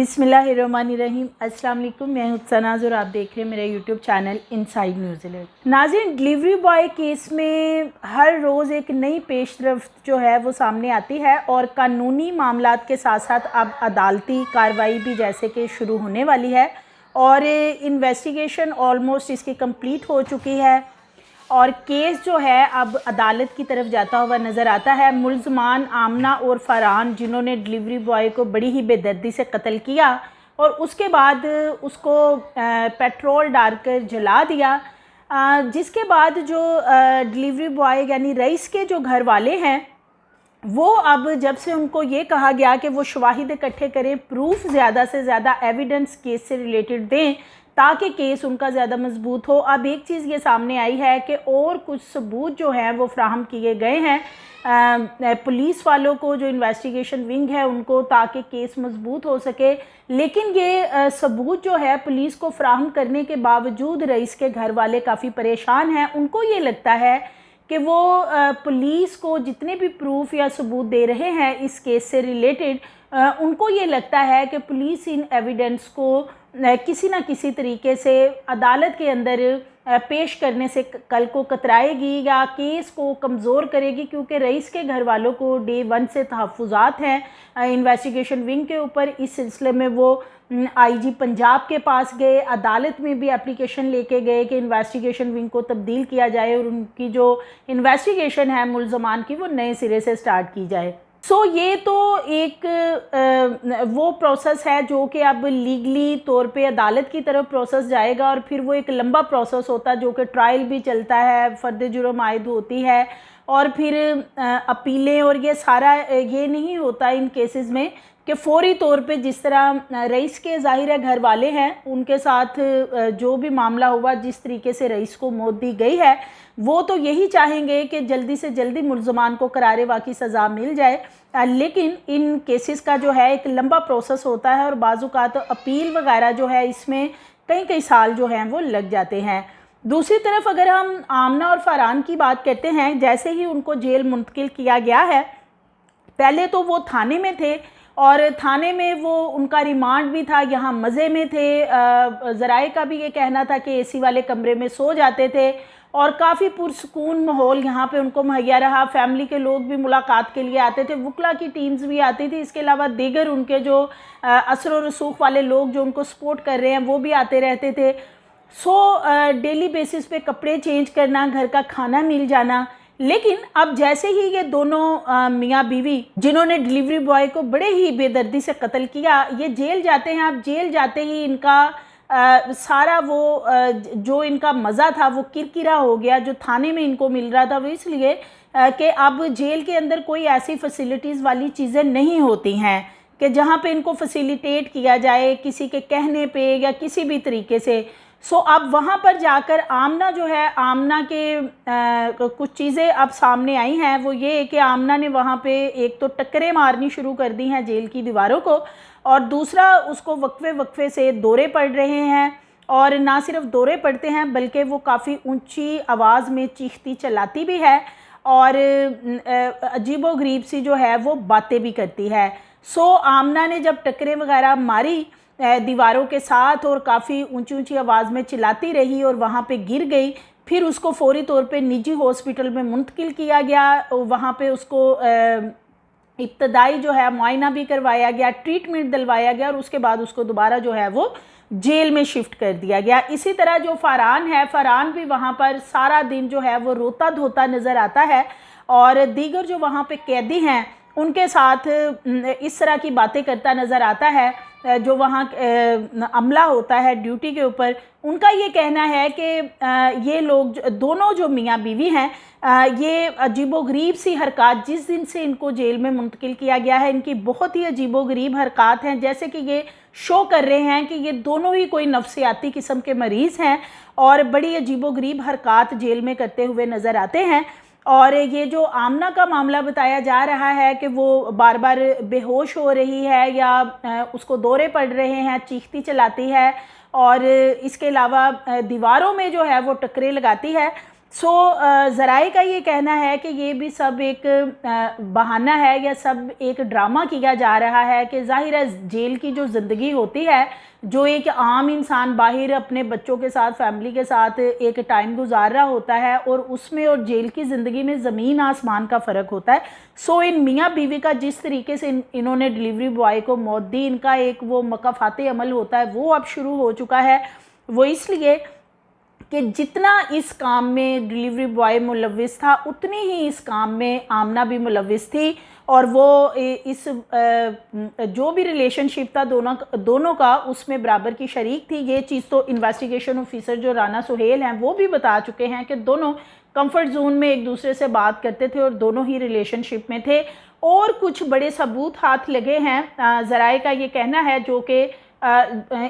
बिस्मिल्लाहिर्रहमानिर्रहीम। अस्सलाम वालेकुम, मैं हूं सनाज़ और आप देख रहे हैं मेरा YouTube channel inside news alert. नाज़रीन, डिलीवरी बॉय केस में हर रोज़ एक नई पेशरफ्त जो है वो सामने आती है और कानूनी मामलात के साथ साथ अब अदालती कार्रवाई भी जैसे कि शुरू होने वाली है और इन्वेस्टिगेशन ऑलमोस्ट इसकी कंप्लीट हो चुकी है और केस जो है अब अदालत की तरफ जाता हुआ नज़र आता है। मुल्ज़मान आमना और फ़रहान, जिन्होंने डिलीवरी बॉय को बड़ी ही बेदर्दी से कत्ल किया और उसके बाद उसको पेट्रोल डालकर जला दिया, जिसके बाद जो डिलीवरी बॉय यानी रईस के जो घर वाले हैं वो अब जब से उनको ये कहा गया कि वो शवाहिद इकट्ठे करें, प्रूफ ज़्यादा से ज़्यादा एविडेंस केस से रिलेटेड दें ताकि केस उनका ज़्यादा मजबूत हो। अब एक चीज़ ये सामने आई है कि और कुछ सबूत जो हैं वो फ्राहम किए गए हैं पुलिस वालों को, जो इन्वेस्टिगेशन विंग है उनको, ताकि केस मजबूत हो सके। लेकिन ये सबूत जो है पुलिस को फ्राहम करने के बावजूद रईस के घर वाले काफ़ी परेशान हैं। उनको ये लगता है कि वो पुलिस को जितने भी प्रूफ या सबूत दे रहे हैं इस केस से रिलेटेड, उनको ये लगता है कि पुलिस इन एविडेंस को किसी न किसी तरीके से अदालत के अंदर पेश करने से कल को कतराएगी या केस को कमज़ोर करेगी, क्योंकि रईस के घर वालों को डे 1 से तहफ़्फ़ुज़ात हैं इन्वेस्टिगेशन विंग के ऊपर। इस सिलसिले में वो आईजी पंजाब के पास गए, अदालत में भी एप्लीकेशन लेके गए कि इन्वेस्टिगेशन विंग को तब्दील किया जाए और उनकी जो इन्वेस्टिगेशन है मुल्ज़मान की वो नए सिरे से स्टार्ट की जाए। ये तो एक वो प्रोसेस है जो कि अब लीगली तौर पे अदालत की तरफ प्रोसेस जाएगा और फिर वो एक लंबा प्रोसेस होता है जो कि ट्रायल भी चलता है, फ़र्द जुर्म आयद होती है और फिर अपीलें, और ये सारा ये नहीं होता इन केसेस में कि फ़ौरी तौर पे जिस तरह रईस के ज़ाहिर है घर वाले हैं उनके साथ जो भी मामला हुआ, जिस तरीके से रईस को मौत दी गई है, वो तो यही चाहेंगे कि जल्दी से जल्दी मुल्ज़मान को करारे वाक़ई सज़ा मिल जाए। लेकिन इन केसेस का जो है एक लंबा प्रोसेस होता है और बाज़-औक़ात अपील वगैरह जो है इसमें कई साल जो हैं वो लग जाते हैं। दूसरी तरफ अगर हम आमना और फ़रहान की बात करते हैं, जैसे ही उनको जेल मुंतकिल किया गया है, पहले तो वो थाने में थे और थाने में वो उनका रिमांड भी था, यहाँ मज़े में थे। ज़राए का भी ये कहना था कि एसी वाले कमरे में सो जाते थे और काफ़ी पुरसकून माहौल यहाँ पे उनको मुहैया रहा। फैमिली के लोग भी मुलाकात के लिए आते थे, वकला की टीम्स भी आती थी, इसके अलावा दीगर उनके जो असर व रसूख वाले लोग जो उनको सपोर्ट कर रहे हैं वो भी आते रहते थे। डेली बेसिस पे कपड़े चेंज करना, घर का खाना मिल जाना। लेकिन अब जैसे ही ये दोनों मियाँ बीवी, जिन्होंने डिलीवरी बॉय को बड़े ही बेदर्दी से कत्ल किया, ये जेल जाते हैं। अब जेल जाते ही इनका सारा वो जो इनका मज़ा था वो किरकिरा हो गया। जो थाने में इनको मिल रहा था वो इसलिए कि अब जेल के अंदर कोई ऐसी फैसिलिटीज़ वाली चीज़ें नहीं होती हैं कि जहाँ पे इनको फैसिलिटेट किया जाए किसी के कहने पे या किसी भी तरीके से। अब वहाँ पर जाकर आमना जो है, आमना के कुछ चीज़ें अब सामने आई हैं। वो ये कि आमना ने वहाँ पे एक तो टक्करें मारनी शुरू कर दी हैं जेल की दीवारों को, और दूसरा उसको वक्फे से दौरे पड़ रहे हैं। और ना सिर्फ दौरे पड़ते हैं बल्कि वो काफ़ी ऊंची आवाज़ में चीखती चलाती भी है और अजीबोगरीब सी जो है वो बातें भी करती है। आमना ने जब टक्करें वगैरह मारी दीवारों के साथ और काफ़ी ऊंची आवाज़ में चिल्लाती रही और वहाँ पे गिर गई, फिर उसको फौरी तौर पे निजी हॉस्पिटल में मुंतकिल किया गया। वहाँ पे उसको इब्तदाई जो है मुआयना भी करवाया गया, ट्रीटमेंट दिलवाया गया और उसके बाद उसको दोबारा जो है वो जेल में शिफ्ट कर दिया गया। इसी तरह जो फ़रहान है, फ़रहान भी वहाँ पर सारा दिन जो है वो रोता धोता नज़र आता है और दीगर जो वहाँ पे कैदी हैं उनके साथ इस तरह की बातें करता नज़र आता है। जो वहाँ अमला होता है ड्यूटी के ऊपर, उनका ये कहना है कि ये लोग दोनों जो मियाँ बीवी हैं, ये अजीबोगरीब सी हरकत, जिस दिन से इनको जेल में मुंतकिल किया गया है, इनकी बहुत ही अजीबोगरीब हरकत हैं। जैसे कि ये शो कर रहे हैं कि ये दोनों ही कोई नफ्सियाती किस्म के मरीज़ हैं और बड़ी अजीबोगरीब हरकत जेल में करते हुए नज़र आते हैं। और ये जो आमना का मामला बताया जा रहा है कि वो बार बार बेहोश हो रही है या उसको दौरे पड़ रहे हैं, चीखती चलाती है और इसके अलावा दीवारों में जो है वो टक्करें लगाती है। ज़राए का ये कहना है कि ये भी सब एक बहाना है या सब एक ड्रामा किया जा रहा है कि ज़ाहिर है जेल की जो ज़िंदगी होती है, जो एक आम इंसान बाहर अपने बच्चों के साथ, फैमिली के साथ एक टाइम गुजार रहा होता है, और उसमें और जेल की ज़िंदगी में ज़मीन आसमान का फ़र्क होता है। इन मियाँ बीवी का जिस तरीके से इन्होंने डिलीवरी बॉय को मौत दी, इनका एक वो मकाफ़ाती अमल होता है वो अब शुरू हो चुका है। वो इसलिए कि जितना इस काम में डिलीवरी बॉय मुलविस था, उतनी ही इस काम में आमना भी मुलविस थी, और वो इस जो भी रिलेशनशिप था दोनों का, उसमें बराबर की शरीक थी। ये चीज़ तो इन्वेस्टिगेशन ऑफिसर जो राना सुहेल हैं वो भी बता चुके हैं कि दोनों कंफर्ट जोन में एक दूसरे से बात करते थे और दोनों ही रिलेशनशिप में थे। और कुछ बड़े सबूत हाथ लगे हैं, ज़राए का ये कहना है, जो कि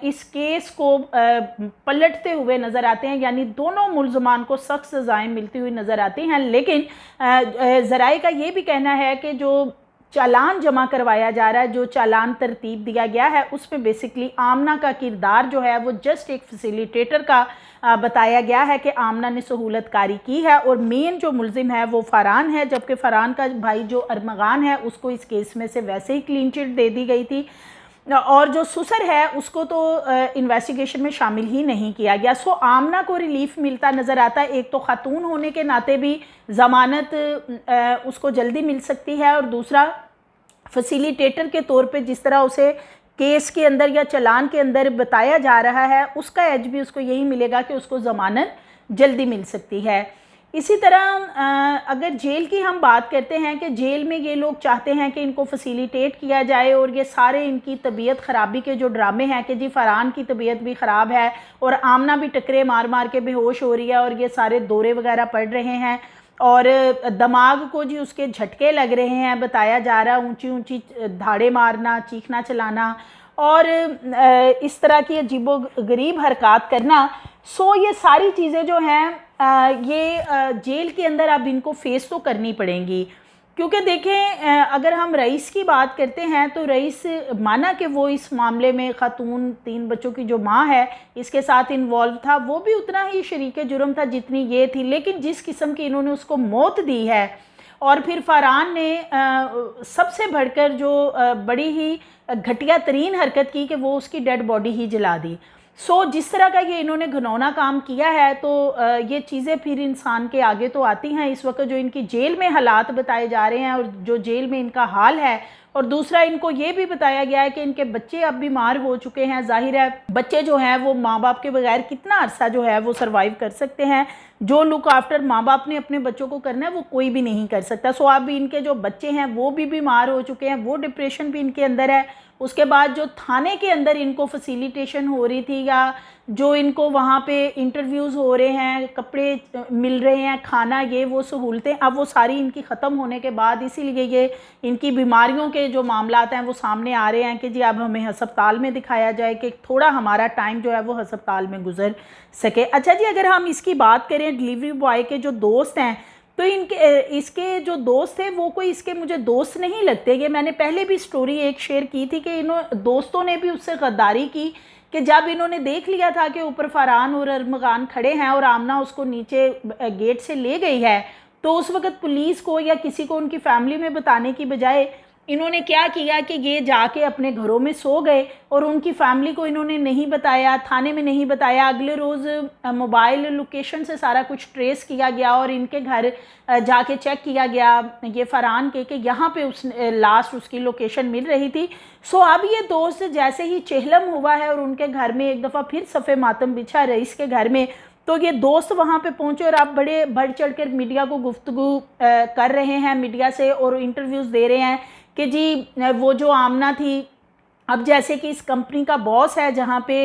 इस केस को पलटते हुए नज़र आते हैं, यानी दोनों मुल्ज़मान को सख्त सज़ाएं मिलती हुई नज़र आती हैं। लेकिन ज़राए का ये भी कहना है कि जो चालान जमा करवाया जा रहा है, जो चालान तरतीब दिया गया है, उसमें बेसिकली आमना का किरदार जो है वो जस्ट एक फैसिलिटेटर का बताया गया है कि आमना ने सहूलतकारी की है, और मेन जो मुलजिम है वो फ़रहान है, जबकि फ़रहान का भाई जो अरमगान है उसको इस केस में से वैसे ही क्लीन चिट दे दी गई थी, और जो सुसर है उसको तो इन्वेस्टिगेशन में शामिल ही नहीं किया गया। आमना को रिलीफ मिलता नज़र आता है। एक तो ख़ातून होने के नाते भी ज़मानत उसको जल्दी मिल सकती है, और दूसरा फैसिलिटेटर के तौर पे जिस तरह उसे केस के अंदर या चालान के अंदर बताया जा रहा है, उसका एज भी उसको यही मिलेगा कि उसको ज़मानत जल्दी मिल सकती है। इसी तरह अगर जेल की हम बात करते हैं कि जेल में ये लोग चाहते हैं कि इनको फैसिलिटेट किया जाए, और ये सारे इनकी तबीयत ख़राबी के जो ड्रामे हैं कि जी फ़रहान की तबीयत भी ख़राब है और आमना भी टकरे मार मार के बेहोश हो रही है, और ये सारे दौरे वगैरह पड़ रहे हैं, और दिमाग को जी उसके झटके लग रहे हैं, बताया जा रहा है, ऊंची ऊंची धाड़े मारना, चीखना चलाना, और इस तरह की अजीबो गरीब हरकत करना। ये सारी चीज़ें जो हैं ये जेल के अंदर अब इनको फेस तो करनी पड़ेंगी, क्योंकि देखें अगर हम रईस की बात करते हैं तो रईस माना कि वो इस मामले में ख़ातून 3 बच्चों की जो माँ है इसके साथ इन्वॉल्व था, वो भी उतना ही शरीक जुर्म था जितनी ये थी, लेकिन जिस किस्म की इन्होंने उसको मौत दी है, और फिर फ़रहान ने सबसे बढ़कर जो बड़ी ही घटिया तरीन हरकत की कि वो उसकी डेड बॉडी ही जला दी। जिस तरह का ये इन्होंने घिनौना काम किया है, तो ये चीज़ें फिर इंसान के आगे तो आती हैं। इस वक्त जो इनकी जेल में हालात बताए जा रहे हैं और जो जेल में इनका हाल है, और दूसरा इनको ये भी बताया गया है कि इनके बच्चे अब बीमार हो चुके हैं। जाहिर है बच्चे जो हैं वो माँ बाप के बगैर कितना अरसा जो है वो सर्वाइव कर सकते हैं, जो लुक आफ्टर माँ बाप ने अपने बच्चों को करना है वो कोई भी नहीं कर सकता। अब इनके जो बच्चे हैं वो भी बीमार हो चुके हैं, वो डिप्रेशन भी इनके अंदर है। उसके बाद जो थाने के अंदर इनको फैसिलिटेशन हो रही थी, या जो इनको वहाँ पे इंटरव्यूज़ हो रहे हैं, कपड़े मिल रहे हैं, खाना, ये वो सहूलतें, अब वो सारी इनकी ख़त्म होने के बाद इसीलिए ये इनकी बीमारियों के जो मामलात हैं वो सामने आ रहे हैं कि जी अब हमें हस्पताल में दिखाया जाए कि थोड़ा हमारा टाइम जो है वो हस्पताल में गुजर सके। अच्छा जी, अगर हम इसकी बात करें डिलीवरी बॉय के जो दोस्त हैं, तो इसके जो दोस्त थे वो कोई इसके मुझे दोस्त नहीं लगते। ये मैंने पहले भी स्टोरी एक शेयर की थी कि दोस्तों ने भी उससे गद्दारी की कि जब इन्होंने देख लिया था कि ऊपर फ़रहान और अरमगान खड़े हैं और आमना उसको नीचे गेट से ले गई है, तो उस वक़्त पुलिस को या किसी को उनकी फैमिली में बताने की बजाय इन्होंने क्या किया कि ये जाके अपने घरों में सो गए, और उनकी फैमिली को इन्होंने नहीं बताया, थाने में नहीं बताया। अगले रोज़ मोबाइल लोकेशन से सारा कुछ ट्रेस किया गया और इनके घर जाके चेक किया गया ये फ़रहान के कि यहाँ पे लास्ट उसकी लोकेशन मिल रही थी। अब ये दोस्त जैसे ही चेहलम हुआ है और उनके घर में एक दफ़ा फिर सफ़े मातम बिछा रईस के घर में, तो ये दोस्त वहाँ पे पहुँचे और आप बड़े बढ़ चढ़ कर मीडिया को गुफ्तगू कर रहे हैं, मीडिया से, और इंटरव्यूज़ दे रहे हैं कि जी वो जो आमना थी, अब जैसे कि इस कंपनी का बॉस है जहाँ पे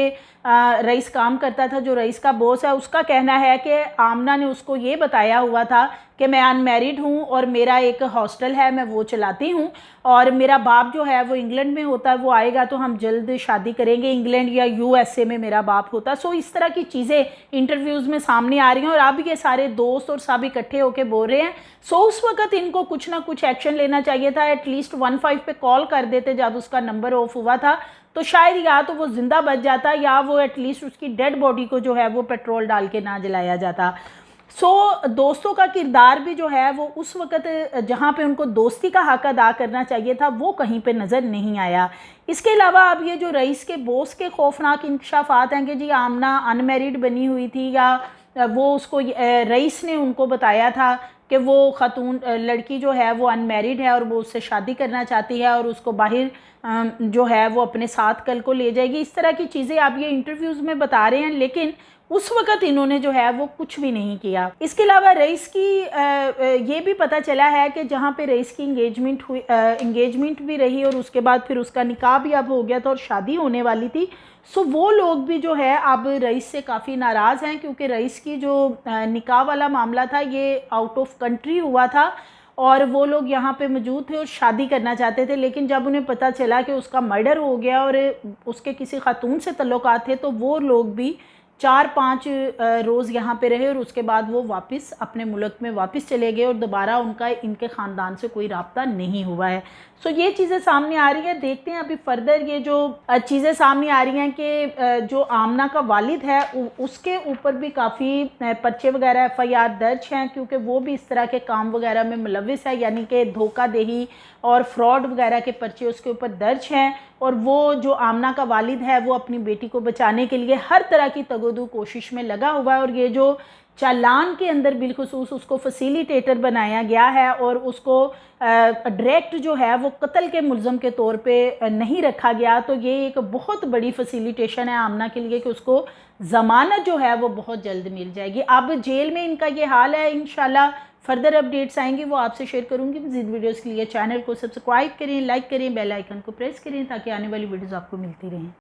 रईस काम करता था, जो रईस का बॉस है, उसका कहना है कि आमना ने उसको ये बताया हुआ था कि मैं अनमैरिड हूँ और मेरा एक हॉस्टल है, मैं वो चलाती हूँ, और मेरा बाप जो है वो इंग्लैंड में होता है, वो आएगा तो हम जल्द शादी करेंगे, इंग्लैंड या यूएसए में मेरा बाप होता। इस तरह की चीज़ें इंटरव्यूज़ में सामने आ रही हैं, और अब ये सारे दोस्त और सब इकट्ठे होकर बोल रहे हैं। उस वक्त इनको कुछ ना कुछ एक्शन लेना चाहिए था, एटलीस्ट 15 पे कॉल कर देते जब उसका नंबर ऑफ हुआ था, तो शायद या तो वो ज़िंदा बच जाता, या वो एटलीस्ट उसकी डेड बॉडी को जो है वो पेट्रोल डाल के ना जलाया जाता। दोस्तों का किरदार भी जो है वो उस वक़्त जहाँ पे उनको दोस्ती का हक़ अदा करना चाहिए था वो कहीं पे नज़र नहीं आया। इसके अलावा अब ये जो रईस के बॉस के खौफनाक इंकशाफात हैं कि जी आमना अनमैरिड बनी हुई थी, या वो उसको रईस ने उनको बताया था कि वो ख़ातून लड़की जो है वो अनमैरिड है और वो उससे शादी करना चाहती है और उसको बाहर जो है वो अपने साथ कल को ले जाएगी। इस तरह की चीज़ें आप ये इंटरव्यूज़ में बता रहे हैं, लेकिन उस वक़्त इन्होंने जो है वो कुछ भी नहीं किया। इसके अलावा रईस की ये भी पता चला है कि जहाँ पे रईस की इंगेजमेंट भी रही और उसके बाद फिर उसका निकाह भी अब हो गया था और शादी होने वाली थी। वो लोग भी जो है अब रईस से काफ़ी नाराज़ हैं, क्योंकि रईस की जो निकाह वाला मामला था ये आउट ऑफ कंट्री हुआ था और वो लोग यहाँ पे मौजूद थे और शादी करना चाहते थे, लेकिन जब उन्हें पता चला कि उसका मर्डर हो गया और उसके किसी खातून से तल्लुकात थे, तो वो लोग भी 4-5 रोज़ यहाँ पे रहे और उसके बाद वो वापस अपने मुल्क में वापस चले गए और दोबारा उनका इनके ख़ानदान से कोई राब्ता नहीं हुआ है। ये चीज़ें सामने आ रही हैं। देखते हैं अभी फर्दर ये जो चीज़ें सामने आ रही हैं कि जो आमना का वालिद है उसके ऊपर भी काफ़ी पर्चे वगैरह FIR दर्ज हैं, क्योंकि वो भी इस तरह के काम वगैरह में मुलविस है, यानी कि धोखाधही और फ्रॉड वगैरह के पर्चे उसके ऊपर दर्ज हैं। और वो जो आमना का वालिद है वो अपनी बेटी को बचाने के लिए हर तरह की तगोदू कोशिश में लगा हुआ है और ये जो चालान के अंदर बिलखुसूस उसको फैसिलिटेटर बनाया गया है और उसको डायरेक्ट जो है वो कत्ल के मुल्ज़म के तौर पे नहीं रखा गया, तो ये एक बहुत बड़ी फैसिलिटेशन है आमना के लिए कि उसको ज़मानत जो है वो बहुत जल्द मिल जाएगी। अब जेल में इनका ये हाल है। इंशाल्लाह फर्दर अपडेट्स आएंगे वो आपसे शेयर करूंगी। मज़ीद वीडियोस के लिए चैनल को सब्सक्राइब करें, लाइक करें, बेल आइकन को प्रेस करें ताकि आने वाली वीडियोस आपको मिलती रहें।